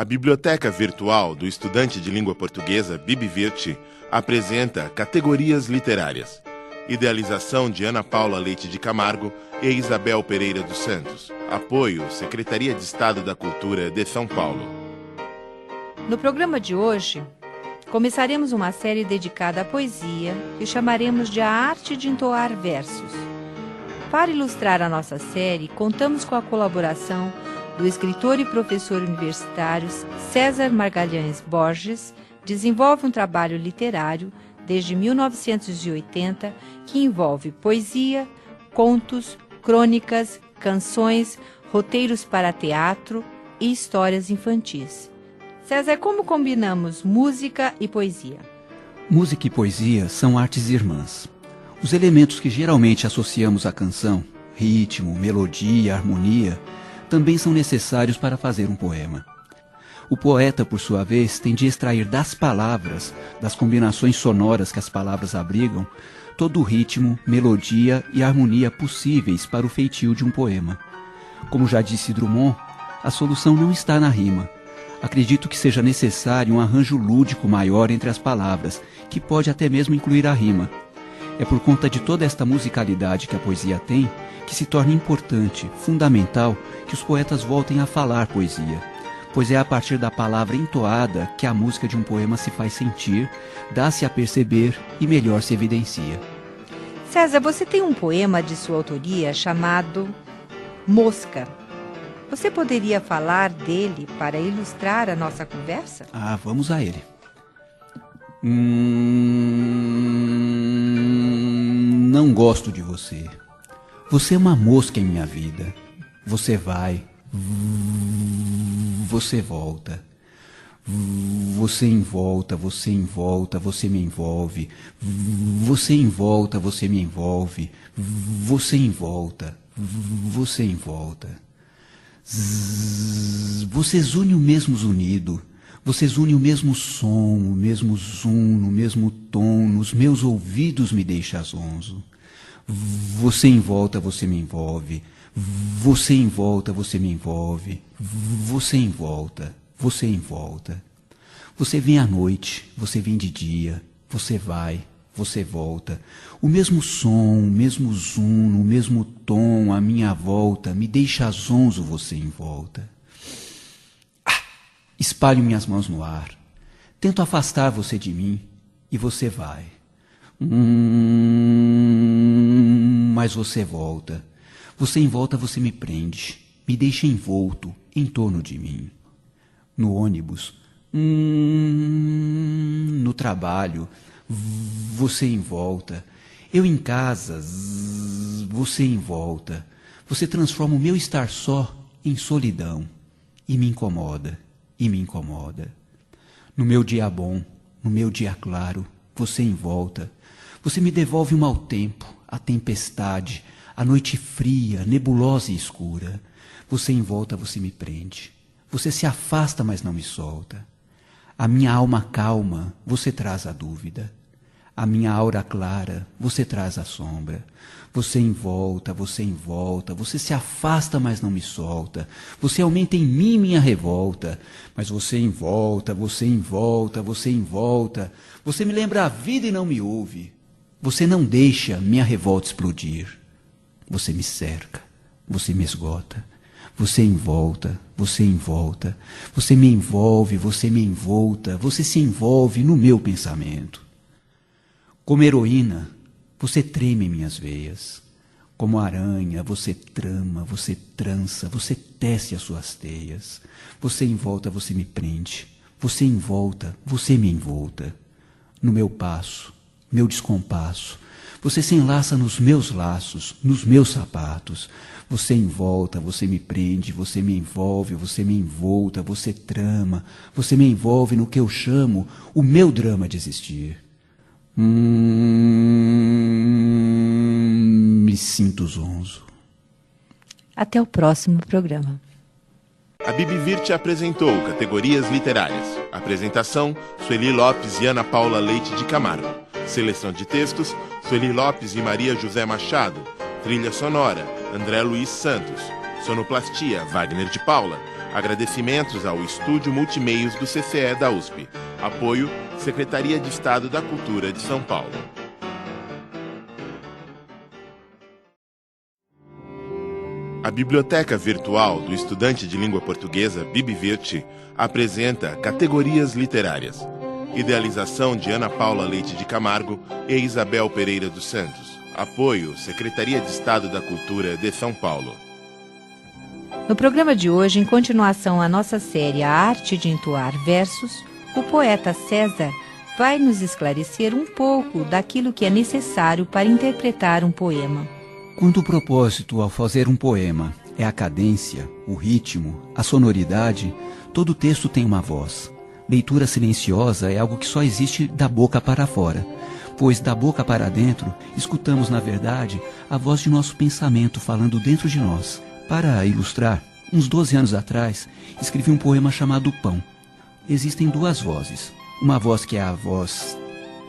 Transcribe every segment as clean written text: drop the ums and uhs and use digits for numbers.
A Biblioteca Virtual do Estudante de Língua Portuguesa, BibVirt, apresenta Categorias Literárias. Idealização de Ana Paula Leite de Camargo e Isabel Pereira dos Santos. Apoio, Secretaria de Estado da Cultura de São Paulo. No programa de hoje, começaremos uma série dedicada à poesia que chamaremos de A Arte de Entoar Versos. Para ilustrar a nossa série, contamos com a colaboração do escritor e professor universitário César Magalhães Borges. Desenvolve um trabalho literário desde 1980 que envolve poesia, contos, crônicas, canções, roteiros para teatro e histórias infantis. César, como combinamos música e poesia? Música e poesia são artes irmãs. Os elementos que geralmente associamos à canção, ritmo, melodia, harmonia, também são necessários para fazer um poema. O poeta, por sua vez, tem de extrair das palavras, das combinações sonoras que as palavras abrigam, todo o ritmo, melodia e harmonia possíveis para o feitio de um poema. Como já disse Drummond, a solução não está na rima. Acredito que seja necessário um arranjo lúdico maior entre as palavras, que pode até mesmo incluir a rima. É por conta de toda esta musicalidade que a poesia tem, que se torna importante, fundamental, que os poetas voltem a falar poesia. Pois é a partir da palavra entoada que a música de um poema se faz sentir, dá-se a perceber e melhor se evidencia. César, você tem um poema de sua autoria chamado Mosca. Você poderia falar dele para ilustrar a nossa conversa? Vamos a ele. Não gosto de você. Você é uma mosca em minha vida. Você vai, você volta. Você em volta, você em volta, você me envolve. Você em volta, você me envolve. Você em volta, você em volta. Vocês unem o mesmo zunido, vocês unem o mesmo som, o mesmo zoom, o mesmo tom, nos meus ouvidos me deixa zonzo. Você em volta, você me envolve, você em volta, você me envolve, você em volta, você em volta. Você vem à noite, você vem de dia, você vai, você volta. O mesmo som, o mesmo zoom, o mesmo tom, a minha volta, me deixa zonzo você em volta. Espalho minhas mãos no ar. Tento afastar você de mim e você vai. Mas você volta. Você em volta, você me prende. Me deixa envolto em torno de mim. No ônibus. No trabalho. Você em volta. Eu em casa. Você em volta. Você transforma o meu estar só em solidão. E me incomoda. E me incomoda. No meu dia bom, no meu dia claro, você em volta. Você me devolve o mau tempo, a tempestade, a noite fria, nebulosa e escura. Você em volta, você me prende. Você se afasta, mas não me solta. A minha alma calma, você traz a dúvida. A minha aura clara, você traz a sombra. Você em volta, você em volta. Você se afasta, mas não me solta. Você aumenta em mim minha revolta. Mas você em volta, você em volta, você em volta. Você me lembra a vida e não me ouve. Você não deixa minha revolta explodir. Você me cerca, você me esgota. Você em volta, você em volta. Você me envolve, você me envolta. Você se envolve no meu pensamento. Como heroína, você treme em minhas veias. Como aranha, você trama, você trança, você tece as suas teias. Você em volta, você me prende. Você em volta, você me envolta. No meu passo, meu descompasso, você se enlaça nos meus laços, nos meus sapatos. Você em volta, você me prende, você me envolve, você me envolta, você trama, você me envolve no que eu chamo o meu drama de existir. Me sinto zonzo. Até o próximo programa. A BibVirt apresentou Categorias Literárias. Apresentação, Sueli Lopes e Ana Paula Leite de Camargo. Seleção de textos, Sueli Lopes e Maria José Machado. Trilha sonora, André Luiz Santos. Sonoplastia, Wagner de Paula. Agradecimentos ao Estúdio Multimeios do CCE da USP. Apoio, Secretaria de Estado da Cultura de São Paulo. A Biblioteca Virtual do Estudante de Língua Portuguesa, BibVirt, apresenta Categorias Literárias. Idealização de Ana Paula Leite de Camargo e Isabel Pereira dos Santos. Apoio, Secretaria de Estado da Cultura de São Paulo. No programa de hoje, em continuação à nossa série A Arte de Entoar Versos, o poeta César vai nos esclarecer um pouco daquilo que é necessário para interpretar um poema. Quando o propósito ao fazer um poema é a cadência, o ritmo, a sonoridade, todo texto tem uma voz. Leitura silenciosa é algo que só existe da boca para fora, pois da boca para dentro escutamos, na verdade, a voz de nosso pensamento falando dentro de nós. Para ilustrar, uns 12 anos atrás, escrevi um poema chamado Pão. Existem duas vozes. Uma voz que é a voz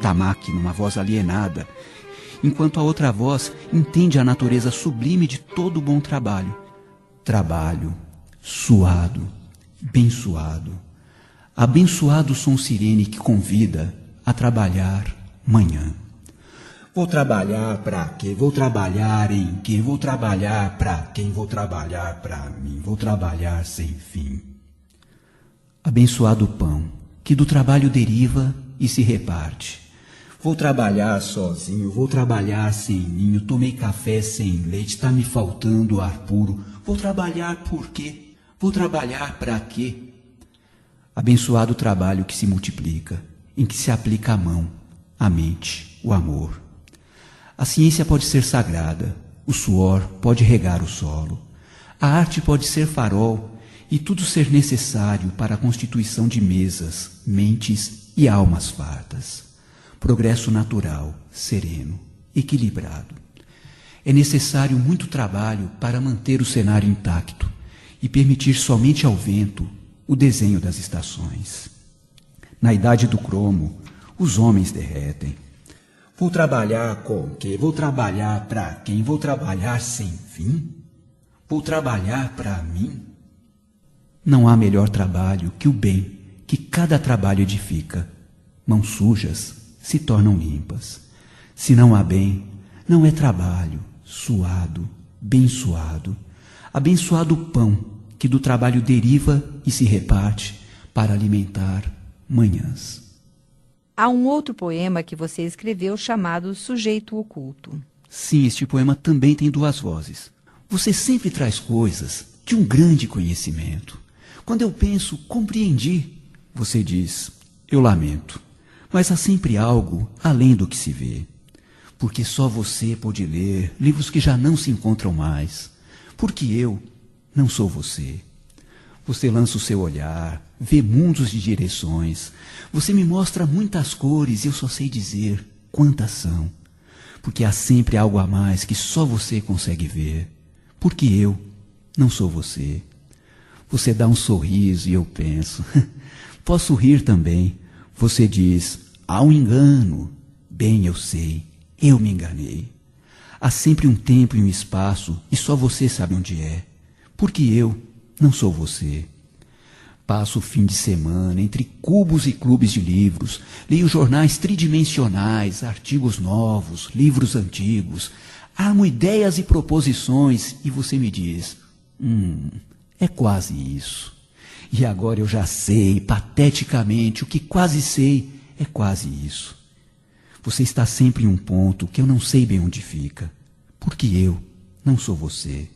da máquina, uma voz alienada, enquanto a outra voz entende a natureza sublime de todo bom trabalho. Trabalho, suado, bem suado. Abençoado som sirene que convida a trabalhar manhã. Vou trabalhar pra quê? Vou trabalhar em quê? Vou trabalhar pra quem? Vou trabalhar pra mim. Vou trabalhar sem fim. Abençoado pão, que do trabalho deriva e se reparte. Vou trabalhar sozinho, vou trabalhar sem ninho. Tomei café sem leite, tá me faltando ar puro. Vou trabalhar por quê? Vou trabalhar pra quê? Abençoado trabalho que se multiplica, em que se aplica a mão, a mente, o amor. A ciência pode ser sagrada, o suor pode regar o solo, a arte pode ser farol e tudo ser necessário para a constituição de mesas, mentes e almas fartas. Progresso natural, sereno, equilibrado. É necessário muito trabalho para manter o cenário intacto e permitir somente ao vento o desenho das estações. Na idade do cromo, os homens derretem. Vou trabalhar com quê? Vou trabalhar para quem? Vou trabalhar sem fim? Vou trabalhar para mim? Não há melhor trabalho que o bem que cada trabalho edifica. Mãos sujas se tornam limpas. Se não há bem, não é trabalho, suado, bem suado. Abençoado o pão que do trabalho deriva e se reparte para alimentar manhãs. Há um outro poema que você escreveu chamado Sujeito Oculto. Sim, este poema também tem duas vozes. Você sempre traz coisas de um grande conhecimento. Quando eu penso, compreendi, você diz, eu lamento. Mas há sempre algo além do que se vê. Porque só você pode ler livros que já não se encontram mais. Porque eu não sou você. Você lança o seu olhar, vê mundos de direções. Você me mostra muitas cores e eu só sei dizer quantas são. Porque há sempre algo a mais que só você consegue ver. Porque eu não sou você. Você dá um sorriso e eu penso, posso rir também. Você diz, há um engano. Bem, eu sei, eu me enganei. Há sempre um tempo e um espaço e só você sabe onde é. Porque eu não sou você. Passo o fim de semana entre cubos e clubes de livros, leio jornais tridimensionais, artigos novos, livros antigos, armo ideias e proposições e você me diz, é quase isso. E agora eu já sei, pateticamente, o que quase sei é quase isso. Você está sempre em um ponto que eu não sei bem onde fica, porque eu não sou você.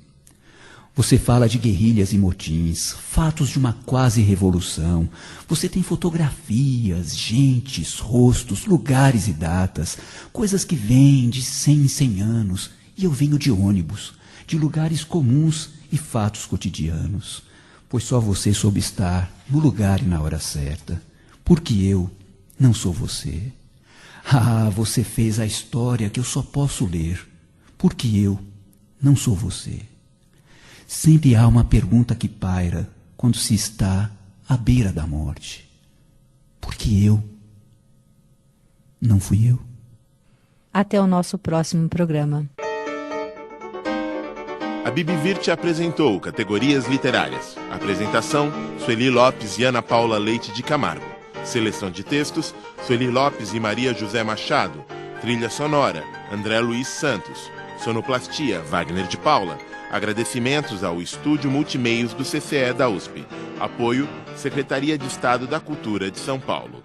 Você fala de guerrilhas e motins, fatos de uma quase revolução. Você tem fotografias, gentes, rostos, lugares e datas, coisas que vêm de 100 em 100 anos, e eu venho de ônibus, de lugares comuns e fatos cotidianos. Pois só você soube estar no lugar e na hora certa, porque eu não sou você. Ah, você fez a história que eu só posso ler, porque eu não sou você. Sempre há uma pergunta que paira quando se está à beira da morte. Por que eu? Não fui eu? Até o nosso próximo programa. A Bibivirte apresentou categorias literárias. Apresentação, Sueli Lopes e Ana Paula Leite de Camargo. Seleção de textos, Sueli Lopes e Maria José Machado. Trilha sonora, André Luiz Santos. Sonoplastia, Wagner de Paula. Agradecimentos ao Estúdio Multimeios do CCE da USP. Apoio, Secretaria de Estado da Cultura de São Paulo.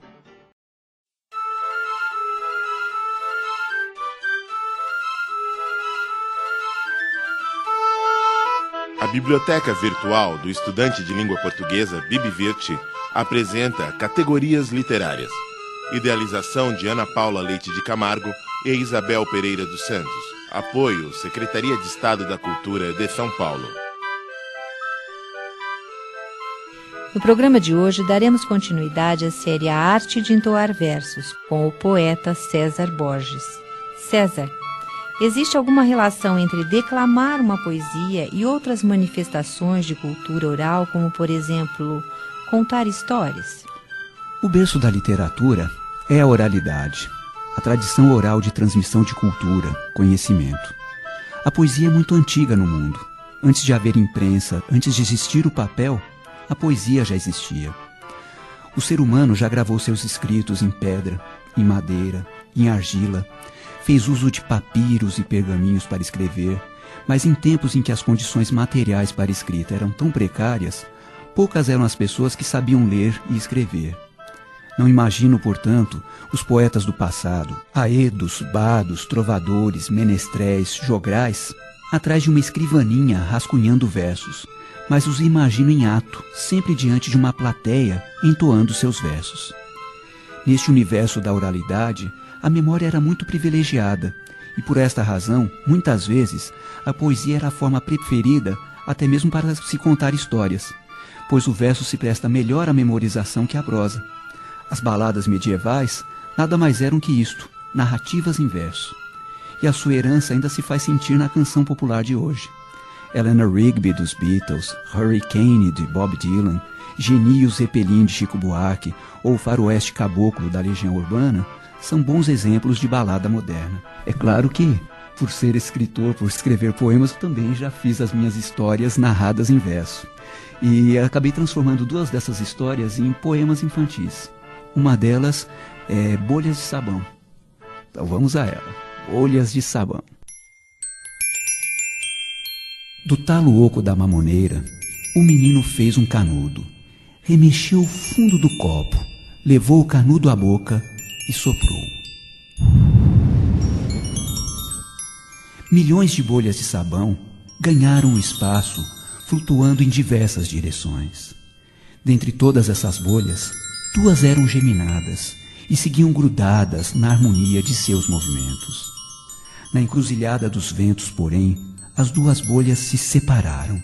A Biblioteca Virtual do Estudante de Língua Portuguesa, Bibivirte, apresenta categorias literárias. Idealização de Ana Paula Leite de Camargo e Isabel Pereira dos Santos. Apoio, Secretaria de Estado da Cultura de São Paulo. No programa de hoje, daremos continuidade à série A Arte de Entoar Versos, com o poeta César Borges. César, existe alguma relação entre declamar uma poesia e outras manifestações de cultura oral, como, por exemplo, contar histórias? O berço da literatura é a oralidade, a tradição oral de transmissão de cultura, conhecimento. A poesia é muito antiga no mundo. Antes de haver imprensa, antes de existir o papel, a poesia já existia. O ser humano já gravou seus escritos em pedra, em madeira, em argila, fez uso de papiros e pergaminhos para escrever, mas em tempos em que as condições materiais para a escrita eram tão precárias, poucas eram as pessoas que sabiam ler e escrever. Não imagino, portanto, os poetas do passado, aedos, bardos, trovadores, menestréis, jograis, atrás de uma escrivaninha rascunhando versos, mas os imagino em ato, sempre diante de uma plateia, entoando seus versos. Neste universo da oralidade, a memória era muito privilegiada, e por esta razão, muitas vezes, a poesia era a forma preferida até mesmo para se contar histórias, pois o verso se presta melhor à memorização que a prosa. As baladas medievais nada mais eram que isto, narrativas em verso. E a sua herança ainda se faz sentir na canção popular de hoje. Eleanor Rigby dos Beatles, Hurricane de Bob Dylan, Geni e o Zeppelin de Chico Buarque ou Faroeste Caboclo da Legião Urbana são bons exemplos de balada moderna. É claro que, por ser escritor, por escrever poemas, eu também já fiz as minhas histórias narradas em verso. E acabei transformando duas dessas histórias em poemas infantis. Uma delas é Bolhas de Sabão. Então vamos a ela. Bolhas de Sabão. Do talo oco da mamoneira, o menino fez um canudo. Remexeu o fundo do copo, levou o canudo à boca e soprou. Milhões de bolhas de sabão ganharam o espaço, flutuando em diversas direções. Dentre todas essas bolhas, 2 eram geminadas e seguiam grudadas na harmonia de seus movimentos. Na encruzilhada dos ventos, porém, as 2 bolhas se separaram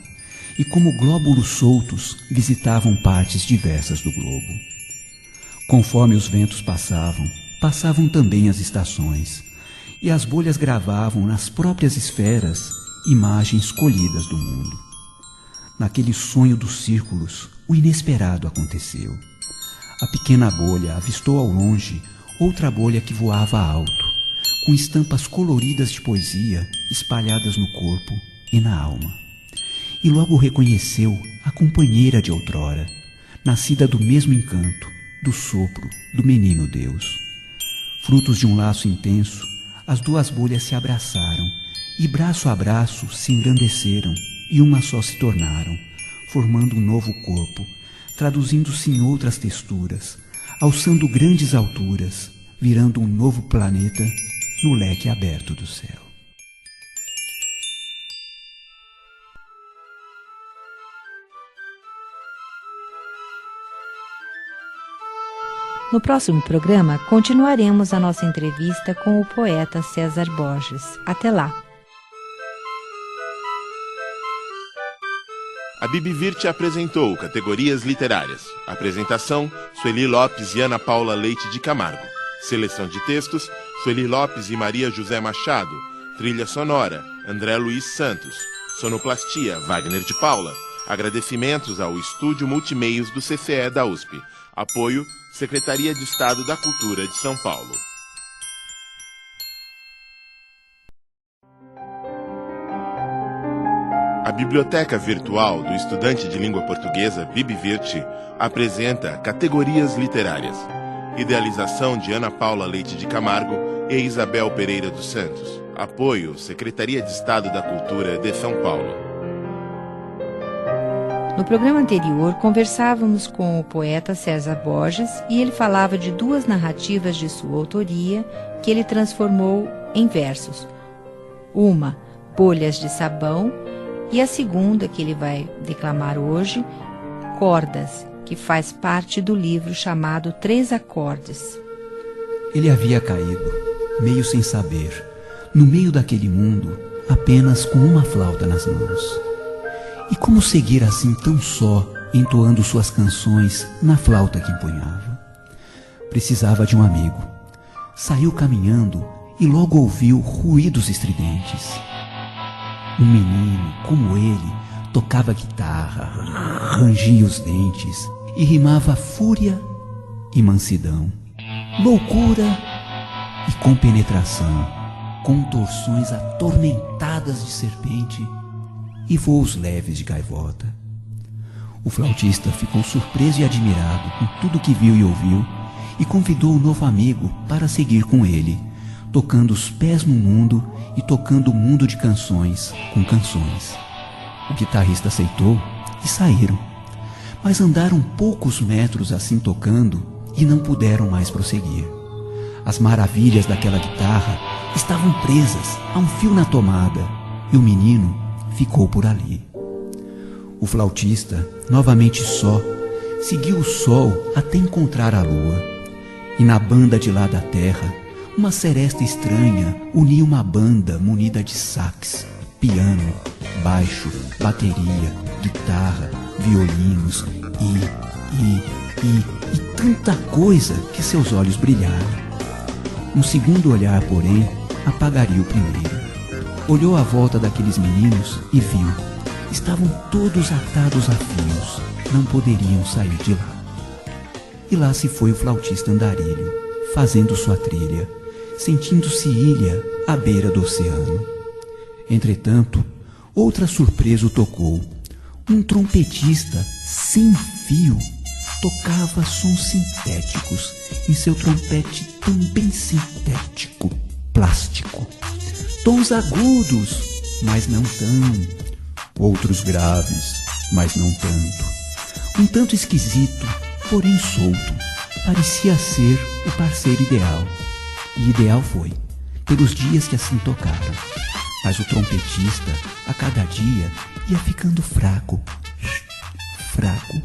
e, como glóbulos soltos, visitavam partes diversas do globo. Conforme os ventos passavam também as estações, e as bolhas gravavam nas próprias esferas imagens colhidas do mundo. Naquele sonho dos círculos, o inesperado aconteceu. A pequena bolha avistou ao longe outra bolha que voava alto, com estampas coloridas de poesia espalhadas no corpo e na alma. E logo reconheceu a companheira de outrora, nascida do mesmo encanto, do sopro do menino Deus. Frutos de um laço intenso, as 2 bolhas se abraçaram e braço a braço se engrandeceram e uma só se tornaram, formando um novo corpo, traduzindo-se em outras texturas, alçando grandes alturas, virando um novo planeta no leque aberto do céu. No próximo programa, continuaremos a nossa entrevista com o poeta César Borges. Até lá! A Bibivirte apresentou categorias literárias. Apresentação, Sueli Lopes e Ana Paula Leite de Camargo. Seleção de textos, Sueli Lopes e Maria José Machado. Trilha sonora, André Luiz Santos. Sonoplastia, Wagner de Paula. Agradecimentos ao Estúdio Multimeios do CCE da USP. Apoio, Secretaria de Estado da Cultura de São Paulo. A Biblioteca Virtual do Estudante de Língua Portuguesa BibVirt apresenta Categorias Literárias. Idealização de Ana Paula Leite de Camargo e Isabel Pereira dos Santos. Apoio Secretaria de Estado da Cultura de São Paulo. No programa anterior, conversávamos com o poeta César Borges e ele falava de duas narrativas de sua autoria que ele transformou em versos. Uma, Bolhas de Sabão, e a segunda, que ele vai declamar hoje, Cordas, que faz parte do livro chamado Três Acordes. Ele havia caído, meio sem saber, no meio daquele mundo, apenas com uma flauta nas mãos. E como seguir assim tão só, entoando suas canções na flauta que empunhava? Precisava de um amigo. Saiu caminhando e logo ouviu ruídos estridentes. Um menino, como ele, tocava guitarra, rangia os dentes e rimava fúria e mansidão, loucura e compenetração, contorções atormentadas de serpente e voos leves de gaivota. O flautista ficou surpreso e admirado com tudo que viu e ouviu e convidou o novo amigo para seguir com ele, tocando os pés no mundo e tocando o mundo de canções com canções. O guitarrista aceitou e saíram, mas andaram poucos metros assim tocando e não puderam mais prosseguir. As maravilhas daquela guitarra estavam presas a um fio na tomada e o menino ficou por ali. O flautista, novamente só, seguiu o sol até encontrar a lua, e na banda de lá da terra, uma seresta estranha unia uma banda munida de sax, piano, baixo, bateria, guitarra, violinos e tanta coisa que seus olhos brilharam. Um segundo olhar, porém, apagaria o primeiro. Olhou à volta daqueles meninos e viu. Estavam todos atados a fios, não poderiam sair de lá. E lá se foi o flautista andarilho, fazendo sua trilha, sentindo-se ilha à beira do oceano. Entretanto, outra surpresa o tocou. Um trompetista sem fio tocava sons sintéticos em seu trompete também sintético, plástico. Tons agudos, mas não tão. Outros graves, mas não tanto. Um tanto esquisito, porém solto. Parecia ser o parceiro ideal. E ideal foi, pelos dias que assim tocaram. Mas o trompetista, a cada dia, ia ficando fraco. Fraco.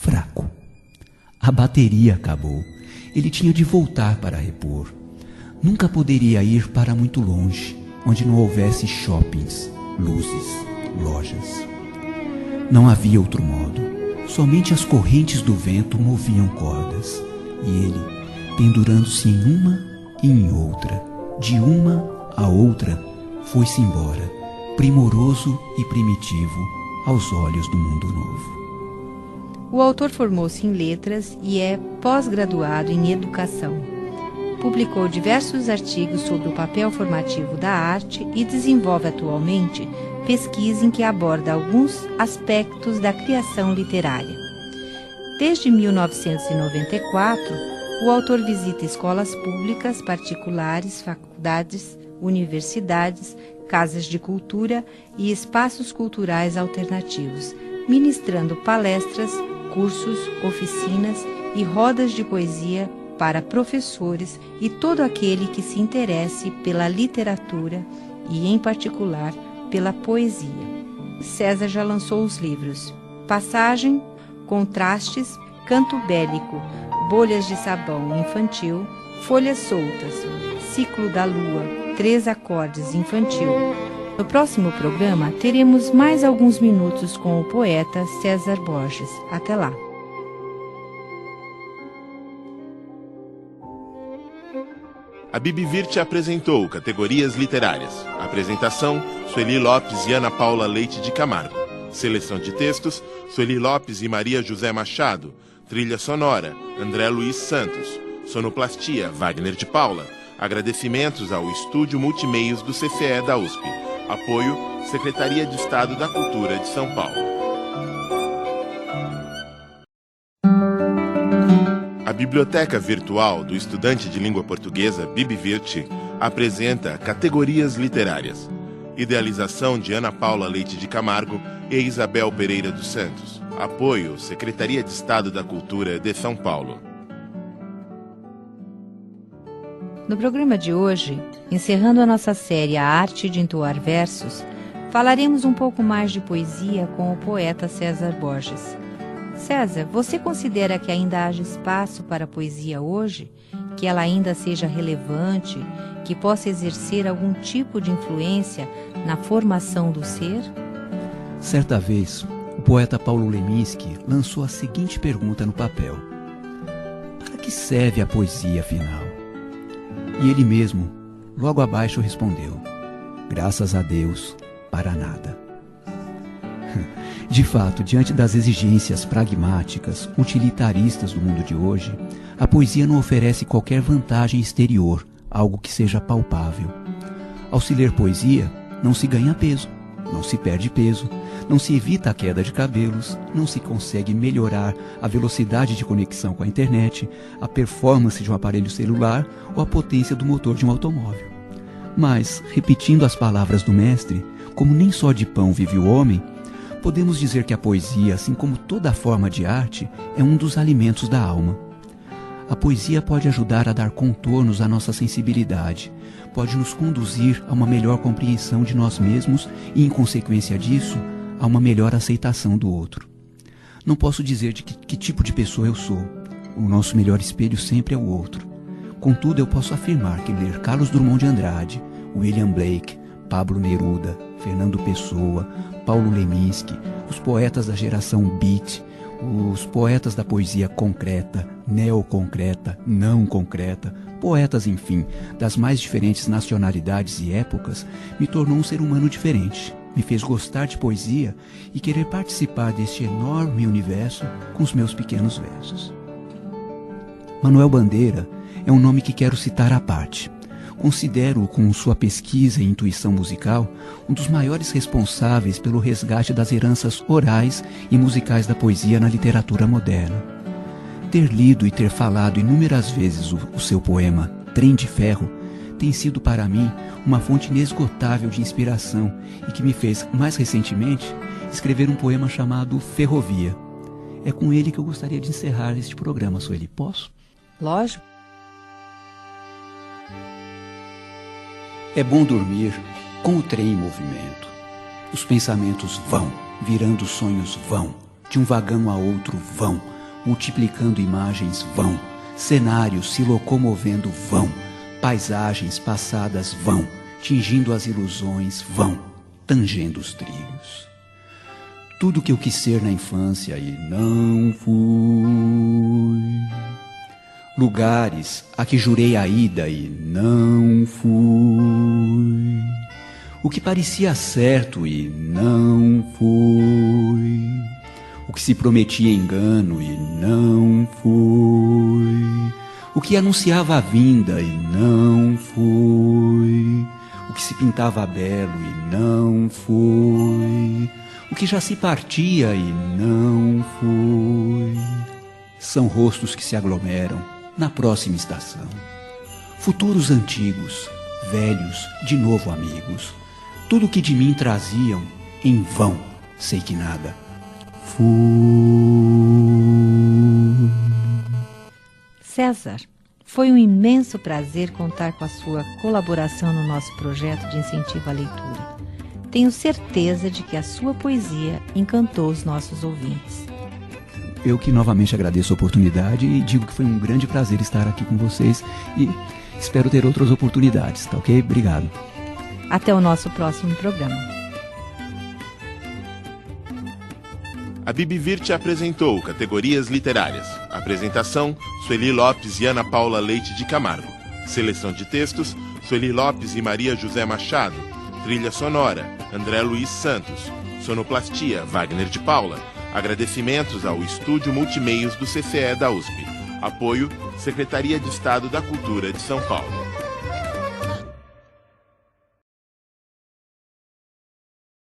Fraco. A bateria acabou. Ele tinha de voltar para repor. Nunca poderia ir para muito longe, onde não houvesse shoppings, luzes, lojas. Não havia outro modo. Somente as correntes do vento moviam cordas. E ele, pendurando-se em uma e em outra, de uma a outra, foi-se embora, primoroso e primitivo aos olhos do mundo novo. O autor formou-se em letras e é pós-graduado em educação. Publicou diversos artigos sobre o papel formativo da arte e desenvolve atualmente pesquisa em que aborda alguns aspectos da criação literária. Desde 1994, o autor visita escolas públicas, particulares, faculdades, universidades, casas de cultura e espaços culturais alternativos, ministrando palestras, cursos, oficinas e rodas de poesia para professores e todo aquele que se interesse pela literatura e, em particular, pela poesia. César já lançou os livros Passagem, Contrastes, Canto Bélico, Bolhas de Sabão infantil, Folhas Soltas, Ciclo da Lua, Três Acordes infantil. No próximo programa, teremos mais alguns minutos com o poeta César Borges. Até lá! A BibVirt apresentou Categorias Literárias. Apresentação, Sueli Lopes e Ana Paula Leite de Camargo. Seleção de textos, Sueli Lopes e Maria José Machado. Trilha sonora, André Luiz Santos. Sonoplastia, Wagner de Paula. Agradecimentos ao Estúdio Multimeios do CCE da USP. Apoio, Secretaria de Estado da Cultura de São Paulo. A Biblioteca Virtual do Estudante de Língua Portuguesa, BibVirt, apresenta Categorias Literárias. Idealização de Ana Paula Leite de Camargo e Isabel Pereira dos Santos. Apoio, Secretaria de Estado da Cultura de São Paulo. No programa de hoje, encerrando a nossa série A Arte de Entoar Versos, falaremos um pouco mais de poesia com o poeta César Borges. César, você considera que ainda haja espaço para a poesia hoje? Que ela ainda seja relevante? Que possa exercer algum tipo de influência na formação do ser? Certa vez, o poeta Paulo Leminski lançou a seguinte pergunta no papel: para que serve a poesia, afinal? E ele mesmo, logo abaixo, respondeu: graças a Deus, para nada. De fato, diante das exigências pragmáticas, utilitaristas do mundo de hoje, a poesia não oferece qualquer vantagem exterior, algo que seja palpável. Ao se ler poesia, não se ganha peso, não se perde peso, não se evita a queda de cabelos, não se consegue melhorar a velocidade de conexão com a internet, a performance de um aparelho celular ou a potência do motor de um automóvel. Mas, repetindo as palavras do mestre, como nem só de pão vive o homem, podemos dizer que a poesia, assim como toda forma de arte, é um dos alimentos da alma. A poesia pode ajudar a dar contornos à nossa sensibilidade, pode nos conduzir a uma melhor compreensão de nós mesmos e, em consequência disso, a uma melhor aceitação do outro. Não posso dizer de que tipo de pessoa eu sou. O nosso melhor espelho sempre é o outro. Contudo, eu posso afirmar que ler Carlos Drummond de Andrade, William Blake, Pablo Neruda, Fernando Pessoa, Paulo Leminski, os poetas da geração Beat, os poetas da poesia concreta, neoconcreta, não concreta, poetas, enfim, das mais diferentes nacionalidades e épocas, me tornou um ser humano diferente. Me fez gostar de poesia e querer participar deste enorme universo com os meus pequenos versos. Manuel Bandeira é um nome que quero citar à parte. Considero-o, com sua pesquisa e intuição musical, um dos maiores responsáveis pelo resgate das heranças orais e musicais da poesia na literatura moderna. Ter lido e ter falado inúmeras vezes o seu poema Trem de Ferro tem sido para mim uma fonte inesgotável de inspiração e que me fez, mais recentemente, escrever um poema chamado Ferrovia. É com ele que eu gostaria de encerrar este programa, Sueli. Posso? Lógico. É bom dormir com o trem em movimento. Os pensamentos vão, virando sonhos vão, de um vagão a outro vão, multiplicando imagens vão, cenários se locomovendo vão, paisagens passadas vão, tingindo as ilusões vão, tangendo os trilhos. Tudo que eu quis ser na infância e não fui. Lugares a que jurei a ida e não fui. O que parecia certo e não foi. O que se prometia engano e não foi. O que anunciava a vinda e não foi. O que se pintava belo e não foi. O que já se partia e não foi. São rostos que se aglomeram na próxima estação. Futuros antigos, velhos, de novo amigos. Tudo que de mim traziam, em vão, sei que nada fui. César, foi um imenso prazer contar com a sua colaboração no nosso projeto de incentivo à leitura. Tenho certeza de que a sua poesia encantou os nossos ouvintes. Eu que novamente agradeço a oportunidade e digo que foi um grande prazer estar aqui com vocês e espero ter outras oportunidades, tá ok? Obrigado. Até o nosso próximo programa. A BibVirt apresentou Categorias Literárias. Apresentação, Sueli Lopes e Ana Paula Leite de Camargo. Seleção de textos, Sueli Lopes e Maria José Machado. Trilha sonora, André Luiz Santos. Sonoplastia, Wagner de Paula. Agradecimentos ao Estúdio Multimeios do CCE da USP. Apoio, Secretaria de Estado da Cultura de São Paulo.